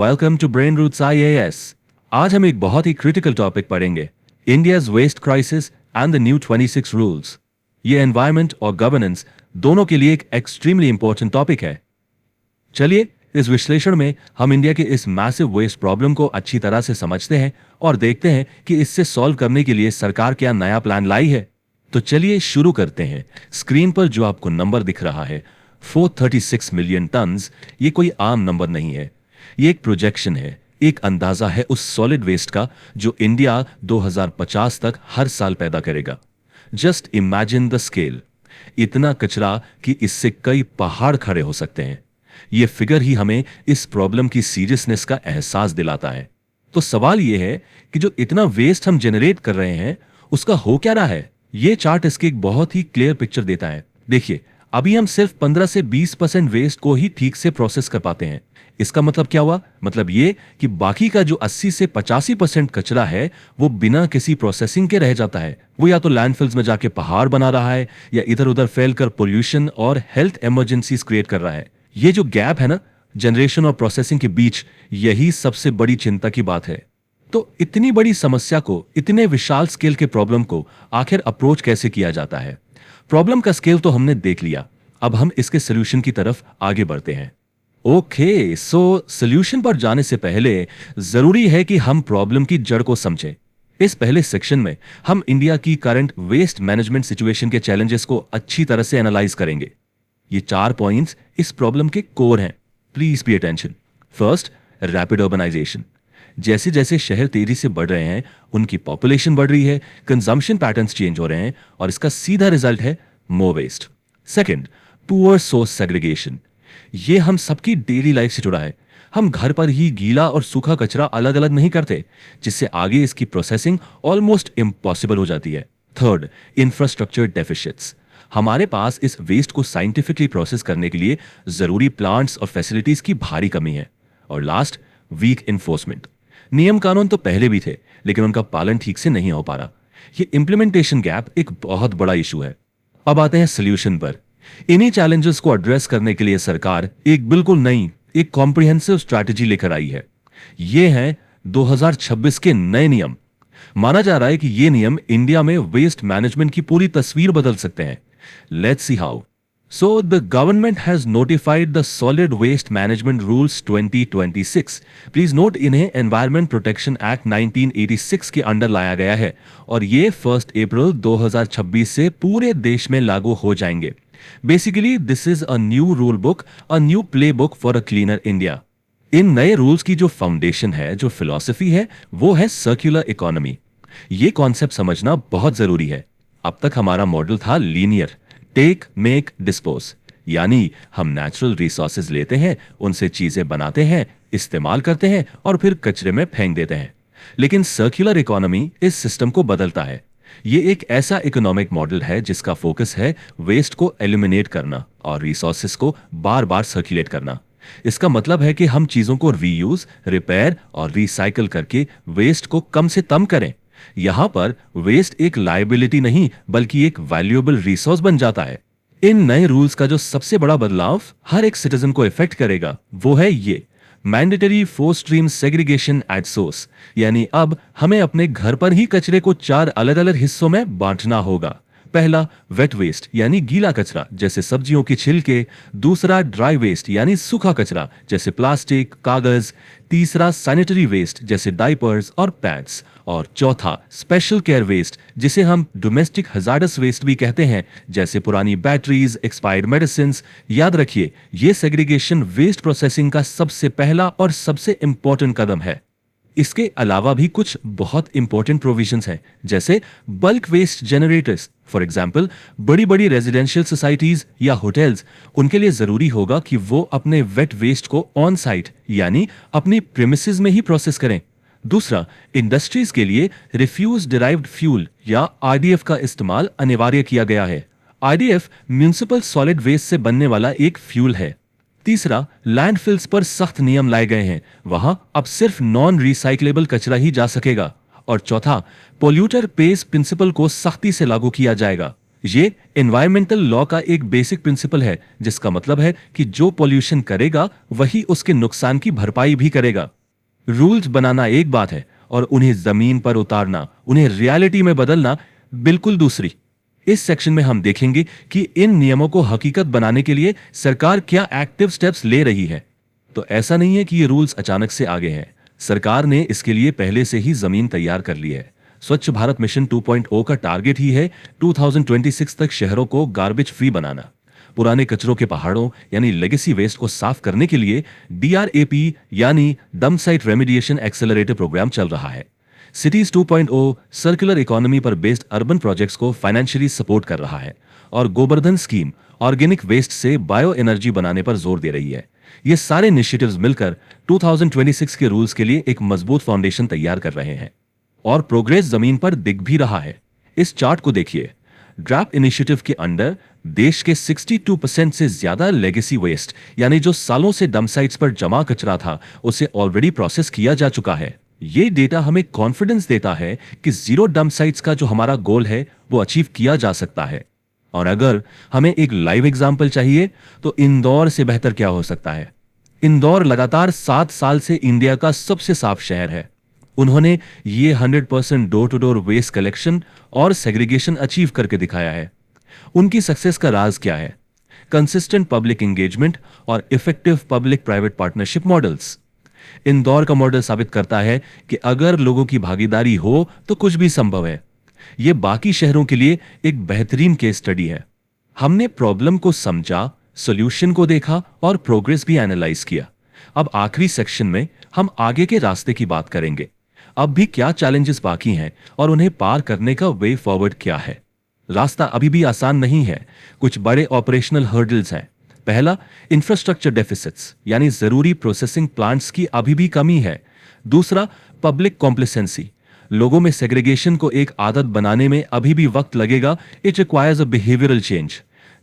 Welcome to Brain Roots IAS। आज हम एक बहुत ही क्रिटिकल टॉपिक पढ़ेंगे, India's waste crisis and the new 26 rules. ये एनवायरनमेंट और गवर्नेंस दोनों के लिए एक एक्सट्रीमली इंपॉर्टेंट टॉपिक है। चलिए इस विश्लेषण में हम इंडिया के इस मैसिव वेस्ट प्रॉब्लम को अच्छी तरह से समझते हैं और देखते हैं कि इससे सॉल्व करने के लिए सरकार क्या नया प्लान लाई है। तो चलिए शुरू करते हैं। स्क्रीन पर जो आपको नंबर दिख रहा है 436 मिलियन टन्स, ये कोई आम नंबर नहीं है। ये एक प्रोजेक्शन है, एक अंदाजा है उस सॉलिड वेस्ट का जो इंडिया 2050 तक हर साल पैदा करेगा। जस्ट इमेजिन द स्केल, इतना कचरा कि इससे कई पहाड़ खड़े हो सकते हैं। ये फिगर ही हमें इस प्रॉब्लम की सीरियसनेस का एहसास दिलाता है। तो सवाल ये है कि जो इतना वेस्ट हम जनरेट कर रहे हैं उसका हो क्या रहा है। ये चार्ट इसकी एक बहुत ही क्लियर पिक्चर देता है। देखिए, अभी हम सिर्फ 15 से 20% वेस्ट को ही ठीक से प्रोसेस कर पाते हैं। इसका मतलब क्या हुआ? मतलब ये कि बाकी का जो 80 से 85% कचरा है वो बिना किसी प्रोसेसिंग के रह जाता है। वो या तो लैंडफिल्स में जाके पहाड़ बना रहा है या इधर उधर फैलकर पोल्यूशन और हेल्थ इमरजेंसीज क्रिएट कर रहा है। ये जो गैप है ना जनरेशन और प्रोसेसिंग के बीच, यही सबसे बड़ी चिंता की बात है। तो इतनी बड़ी समस्या को, इतने विशाल स्केल के प्रॉब्लम को आखिर अप्रोच कैसे किया जाता है? प्रॉब्लम का स्केल तो हमने देख लिया, अब हम इसके सोल्यूशन की तरफ आगे बढ़ते हैं। ओके, सो सोल्यूशन पर जाने से पहले जरूरी है कि हम प्रॉब्लम की जड़ को समझें। इस पहले सेक्शन में हम इंडिया की करंट वेस्ट मैनेजमेंट सिचुएशन के चैलेंजेस को अच्छी तरह से एनालाइज करेंगे। ये 4 पॉइंट्स इस प्रॉब्लम के कोर हैं। Please pay attention. First, rapid urbanisation. जैसे जैसे शहर तेजी से बढ़ रहे हैं, उनकी पॉपुलेशन बढ़ रही है, कंजम्पशन पैटर्न्स चेंज हो रहे हैं और इसका सीधा रिजल्ट है more waste. Second, poor source segregation. ये हम सबकी डेली लाइफ से जुड़ा है। हम घर पर ही गीला और सूखा कचरा अलग अलग नहीं करते, जिससे आगे इसकी प्रोसेसिंग ऑलमोस्ट इम्पॉसिबल हो जाती है। Third, infrastructure deficits. हमारे पास इस वेस्ट को साइंटिफिकली प्रोसेस करने के लिए जरूरी प्लांट्स और फैसिलिटीज की भारी कमी है। और लास्ट, वीक इन्फोर्समेंट। नियम कानून तो पहले भी थे, लेकिन उनका पालन ठीक से नहीं हो पा रहा। ये इंप्लीमेंटेशन गैप एक बहुत बड़ा इशू है। अब आते हैं सोल्यूशन पर। इन्हीं चैलेंजेस को एड्रेस करने के लिए सरकार एक बिल्कुल नई, एक कॉम्प्रिहेंसिव स्ट्रैटेजी लेकर आई है। ये है 2026 के नए नियम। माना जा रहा है कि ये नियम इंडिया में वेस्ट मैनेजमेंट की पूरी तस्वीर बदल सकते हैं। Let's see how. So the government has notified the Solid Waste Management Rules 2026. Please note, इन्हें Environment Protection Act 1986 के अंडर लाया गया है और ये 1 अप्रैल 2026 से पूरे देश में लागू हो जाएंगे। Basically, this is a new rule book, a new playbook for a cleaner India. इन नए रूल्स की जो फाउंडेशन है, जो फिलॉसफी है, वो है सर्कुलर इकोनॉमी। ये कॉन्सेप्ट समझना बहुत जरूरी है। अब तक हमारा मॉडल था लीनियर, टेक मेक डिस्पोज, यानी हम नेचुरल रिसोर्सेज लेते हैं, उनसे चीजें बनाते हैं, इस्तेमाल करते हैं और फिर कचरे में फेंक देते हैं। लेकिन सर्कुलर इकोनॉमी इस सिस्टम को बदलता है। ये एक ऐसा इकोनॉमिक मॉडल है जिसका फोकस है वेस्ट को एलिमिनेट करना और रिसोर्सेज को बार बार सर्कुलेट करना। इसका मतलब है कि हम चीजों को रीयूज, रिपेयर और रिसाइकल करके वेस्ट को कम से कम करें। यहां पर वेस्ट एक लायबिलिटी नहीं बल्कि एक वैल्यूएबल रिसोर्स बन जाता है। इन नए रूल्स का जो सबसे बड़ा बदलाव हर एक सिटीजन को इफेक्ट करेगा वो है ये mandatory 4 stream segregation at source, यानी अब हमें अपने घर पर ही कचरे को 4 अलग अलग हिस्सों में बांटना होगा। पहला, वेट वेस्ट यानी गीला कचरा जैसे सब्जियों की छिलके। दूसरा, ड्राई वेस्ट यानी सूखा कचरा जैसे प्लास्टिक, कागज। तीसरा, सैनिटरी वेस्ट जैसे डायपर्स और पैड्स। और चौथा, स्पेशल केयर वेस्ट जिसे हम डोमेस्टिक हजार्डस वेस्ट भी कहते हैं, जैसे पुरानी बैटरीज, एक्सपायर्ड मेडिसिन। याद रखिए, ये सेग्रीगेशन वेस्ट प्रोसेसिंग का सबसे पहला और सबसे इंपॉर्टेंट कदम है। इसके अलावा भी कुछ बहुत इंपॉर्टेंट प्रोविजंस हैं, जैसे bulk waste generators. For example, बड़ी बड़ी रेजिडेंशियल सोसाइटीज या होटल्स, उनके लिए जरूरी होगा कि वो अपने वेट वेस्ट को ऑन साइट यानी अपनी प्रीमिसेस में ही प्रोसेस करें। दूसरा, इंडस्ट्रीज के लिए रिफ्यूज डिराइव्ड फ्यूल या RDF का इस्तेमाल अनिवार्य किया गया है। RDF म्युनिसिपल सॉलिड वेस्ट से बनने वाला एक फ्यूल है। तीसरा, लैंडफिल्स पर सख्त नियम लाए गए हैं, वहां अब सिर्फ नॉन रिसाइक्लेबल कचरा ही जा सकेगा। और चौथा, पोल्यूटर पेज प्रिंसिपल को सख्ती से लागू किया जाएगा, ये एनवायरमेंटल लॉ का एक बेसिक प्रिंसिपल है, जिसका मतलब है कि जो पॉल्यूशन करेगा वही उसके नुकसान की भरपाई भी करेगा। रूल्स बनाना एक बात है और उन्हें जमीन पर उतारना, उन्हें रियलिटी में बदलना बिल्कुल दूसरी। इस सेक्शन में हम देखेंगे कि इन नियमों को हकीकत बनाने के लिए सरकार क्या एक्टिव स्टेप्स ले रही है। तो ऐसा नहीं है कि ये रूल्स अचानक से आ गए हैं। सरकार ने इसके लिए पहले से ही जमीन तैयार कर ली है। स्वच्छ भारत मिशन 2.0 का टारगेट ही है 2026 तक शहरों को गार्बेज फ्री बनाना। पुराने कचरों के पहाड़ों यानी लेगेसी वेस्ट को साफ करने के लिए DRAP यानी dump site remediation accelerator programme चल रहा है। सिटीज 2.0 सर्कुलर इकोनॉमी पर बेस्ड अर्बन प्रोजेक्ट्स को फाइनेंशियली सपोर्ट कर रहा है और गोबर्धन स्कीम ऑर्गेनिक वेस्ट से बायो एनर्जी बनाने पर जोर दे रही है। ये सारे इनिशिएटिव्स मिलकर 2026 के रूल्स के लिए एक मजबूत फाउंडेशन तैयार कर रहे हैं और प्रोग्रेस जमीन पर दिख भी रहा है। इस चार्ट को देखिए। ड्रैप इनिशिएटिव के अंडर देश के 62% से ज्यादा लेगेसी वेस्ट यानी जो सालों से डंप साइट्स पर जमा कचरा था उसे ऑलरेडी प्रोसेस किया जा चुका है। ये डेटा हमें कॉन्फिडेंस देता है कि जीरो डंप साइट्स का जो हमारा गोल है वो अचीव किया जा सकता है। और अगर हमें एक लाइव एग्जाम्पल चाहिए तो इंदौर से बेहतर क्या हो सकता है। इंदौर लगातार 7 साल से इंडिया का सबसे साफ शहर है। उन्होंने ये 100% door to door waste collection और सेग्रीगेशन अचीव करके दिखाया है। उनकी सक्सेस का राज क्या है? कंसिस्टेंट पब्लिक एंगेजमेंट और effective public private partnership models. Indore का मॉडल साबित करता है कि अगर लोगों की भागीदारी हो तो कुछ भी संभव है। यह बाकी शहरों के लिए एक बेहतरीन केस स्टडी है। हमने प्रॉब्लम को समझा, सॉल्यूशन को देखा और प्रोग्रेस भी एनालाइज किया। अब आखिरी सेक्शन में हम आगे के रास्ते की बात करेंगे। अब भी क्या चैलेंजेस बाकी हैं और उन्हें पार करने का वे फॉरवर्ड क्या है। रास्ता अभी भी आसान नहीं है। कुछ बड़े ऑपरेशनल हर्डल्स हैं। पहला, इंफ्रास्ट्रक्चर डेफिसिट्स यानी जरूरी प्रोसेसिंग प्लांट्स की अभी भी कमी है। दूसरा, पब्लिक कॉम्प्लिसेंसी, लोगों में सेग्रीगेशन को एक आदत बनाने में अभी भी वक्त लगेगा। It requires a behavioural change.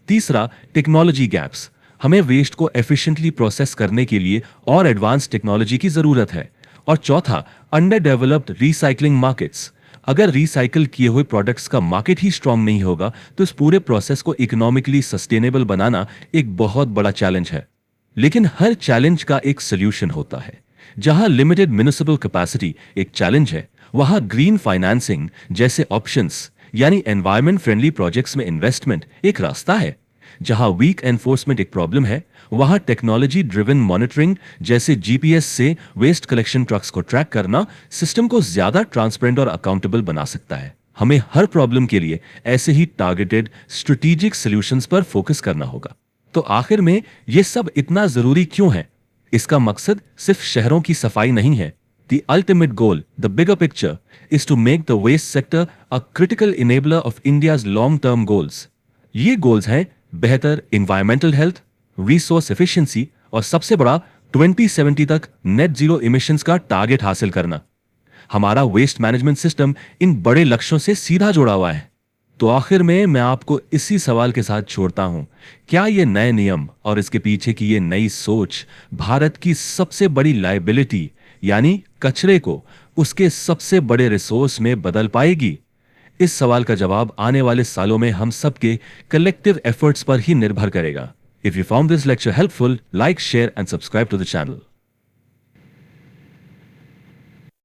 तीसरा, टेक्नोलॉजी गैप्स, हमें वेस्ट को एफिशिएंटली प्रोसेस करने के लिए और एडवांस टेक्नोलॉजी की जरूरत है। और चौथा, अंडर डेवलप्ड रिसाइकलिंग मार्केट्स, अगर रिसाइकल किए हुए प्रोडक्ट्स का मार्केट ही स्ट्रांग नहीं होगा तो इस पूरे प्रोसेस को इकोनॉमिकली सस्टेनेबल बनाना एक बहुत बड़ा चैलेंज है। लेकिन हर चैलेंज का एक सोल्यूशन होता है। जहां लिमिटेड म्युनिसिपल कैपेसिटी एक चैलेंज है, वहां ग्रीन फाइनेंसिंग जैसे ऑप्शंस यानी एनवायरमेंट फ्रेंडली प्रोजेक्ट्स में इन्वेस्टमेंट एक रास्ता है। जहां वीक एनफोर्समेंट एक प्रॉब्लम है, वहां टेक्नोलॉजी ड्रिवन मॉनिटरिंग जैसे जीपीएस से वेस्ट कलेक्शन ट्रक्स को ट्रैक करना सिस्टम को ज्यादा ट्रांसपेरेंट और अकाउंटेबल बना सकता है। हमें हर प्रॉब्लम के लिए ऐसे ही टारगेटेड स्ट्रेटेजिक सॉल्यूशंस पर फोकस करना होगा। तो आखिर में ये सब इतना जरूरी क्यों है? इसका मकसद सिर्फ शहरों की सफाई नहीं है। The ultimate goal, the bigger picture, is to make the waste sector a critical enabler of India's long-term goals. ये goals हैं बेहतर environmental health, resource efficiency और सबसे बड़ा 2070 तक नेट जीरो इमिशंस का टारगेट हासिल करना। हमारा वेस्ट मैनेजमेंट सिस्टम इन बड़े लक्ष्यों से सीधा जुड़ा हुआ है। तो आखिर में मैं आपको इसी सवाल के साथ छोड़ता हूं, क्या ये नए नियम और इसके पीछे की ये नई सोच भारत की सबसे बड़ी लायबिलिटी यानी कचरे को उसके सबसे बड़े रिसोर्स में बदल पाएगी? इस सवाल का जवाब आने वाले सालों में हम सबके कलेक्टिव एफर्ट्स पर ही निर्भर करेगा। If you found this lecture helpful, like, share and subscribe to the channel.